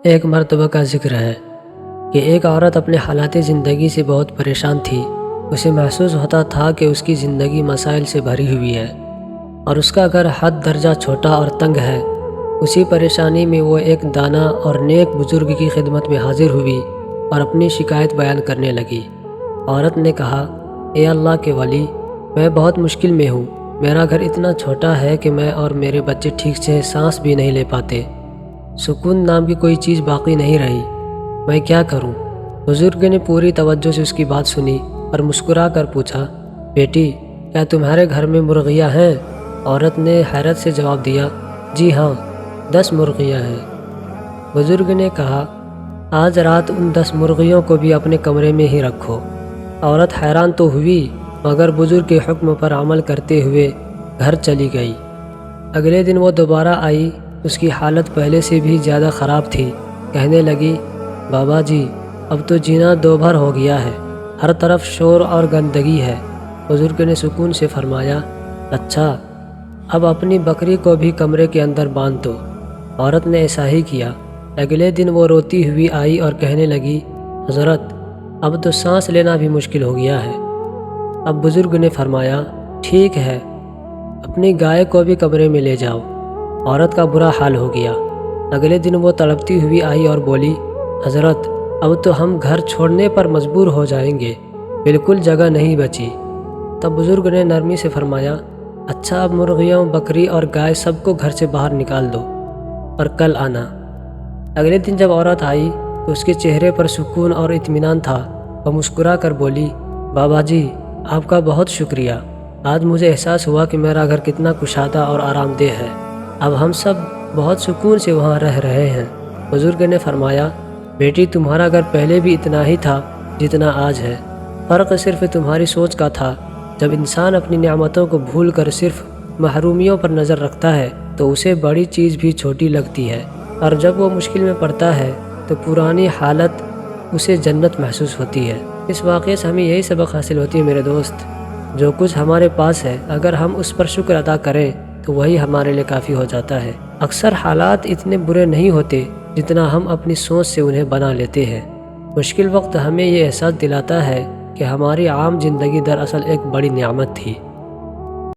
ایک مرتبہ کا ذکر ہے کہ ایک عورت اپنے حالات زندگی سے بہت پریشان تھی۔ اسے محسوس ہوتا تھا کہ اس کی زندگی مسائل سے بھری ہوئی ہے اور اس کا گھر حد درجہ چھوٹا اور تنگ ہے۔ اسی پریشانی میں وہ ایک دانا اور نیک بزرگ کی خدمت میں حاضر ہوئی اور اپنی شکایت بیان کرنے لگی۔ عورت نے کہا، اے اللہ کے ولی، میں بہت مشکل میں ہوں۔ میرا گھر اتنا چھوٹا ہے کہ میں اور میرے بچے ٹھیک سے سانس بھی نہیں لے پاتے۔ سکون نام کی کوئی چیز باقی نہیں رہی۔ میں کیا کروں؟ بزرگ نے پوری توجہ سے اس کی بات سنی اور مسکرا کر پوچھا، بیٹی، کیا تمہارے گھر میں مرغیاں ہیں؟ عورت نے حیرت سے جواب دیا، جی ہاں، 10 مرغیاں ہیں۔ بزرگ نے کہا، آج رات ان 10 مرغیوں کو بھی اپنے کمرے میں ہی رکھو۔ عورت حیران تو ہوئی مگر بزرگ کے حکم پر عمل کرتے ہوئے گھر چلی گئی۔ اگلے دن وہ دوبارہ آئی۔ اس کی حالت پہلے سے بھی زیادہ خراب تھی۔ کہنے لگی، بابا جی، اب تو جینا دوبھر ہو گیا ہے، ہر طرف شور اور گندگی ہے۔ بزرگ نے سکون سے فرمایا، اچھا، اب اپنی بکری کو بھی کمرے کے اندر باندھ دو۔ عورت نے ایسا ہی کیا۔ اگلے دن وہ روتی ہوئی آئی اور کہنے لگی، حضرت، اب تو سانس لینا بھی مشکل ہو گیا ہے۔ اب بزرگ نے فرمایا، ٹھیک ہے، اپنی گائے کو بھی کمرے میں لے جاؤ۔ عورت کا برا حال ہو گیا۔ اگلے دن وہ تڑپتی ہوئی آئی اور بولی، حضرت، اب تو ہم گھر چھوڑنے پر مجبور ہو جائیں گے، بالکل جگہ نہیں بچی۔ تب بزرگ نے نرمی سے فرمایا، اچھا، اب مرغیوں، بکری اور گائے سب کو گھر سے باہر نکال دو اور کل آنا۔ اگلے دن جب عورت آئی تو اس کے چہرے پر سکون اور اطمینان تھا۔ وہ مسکرا کر بولی، بابا جی، آپ کا بہت شکریہ۔ آج مجھے احساس ہوا کہ میرا گھر کتنا کشادہ اور آرام دہ ہے۔ اب ہم سب بہت سکون سے وہاں رہ رہے ہیں۔ بزرگ نے فرمایا، بیٹی، تمہارا گھر پہلے بھی اتنا ہی تھا جتنا آج ہے، فرق صرف تمہاری سوچ کا تھا۔ جب انسان اپنی نعمتوں کو بھول کر صرف محرومیوں پر نظر رکھتا ہے تو اسے بڑی چیز بھی چھوٹی لگتی ہے، اور جب وہ مشکل میں پڑتا ہے تو پرانی حالت اسے جنت محسوس ہوتی ہے۔ اس واقعے سے ہمیں یہی سبق حاصل ہوتی ہے میرے دوست، جو کچھ ہمارے پاس ہے اگر ہم اس پر شکر ادا کریں تو وہی ہمارے لیے کافی ہو جاتا ہے۔ اکثر حالات اتنے برے نہیں ہوتے جتنا ہم اپنی سوچ سے انہیں بنا لیتے ہیں۔ مشکل وقت ہمیں یہ احساس دلاتا ہے کہ ہماری عام زندگی دراصل ایک بڑی نعمت تھی۔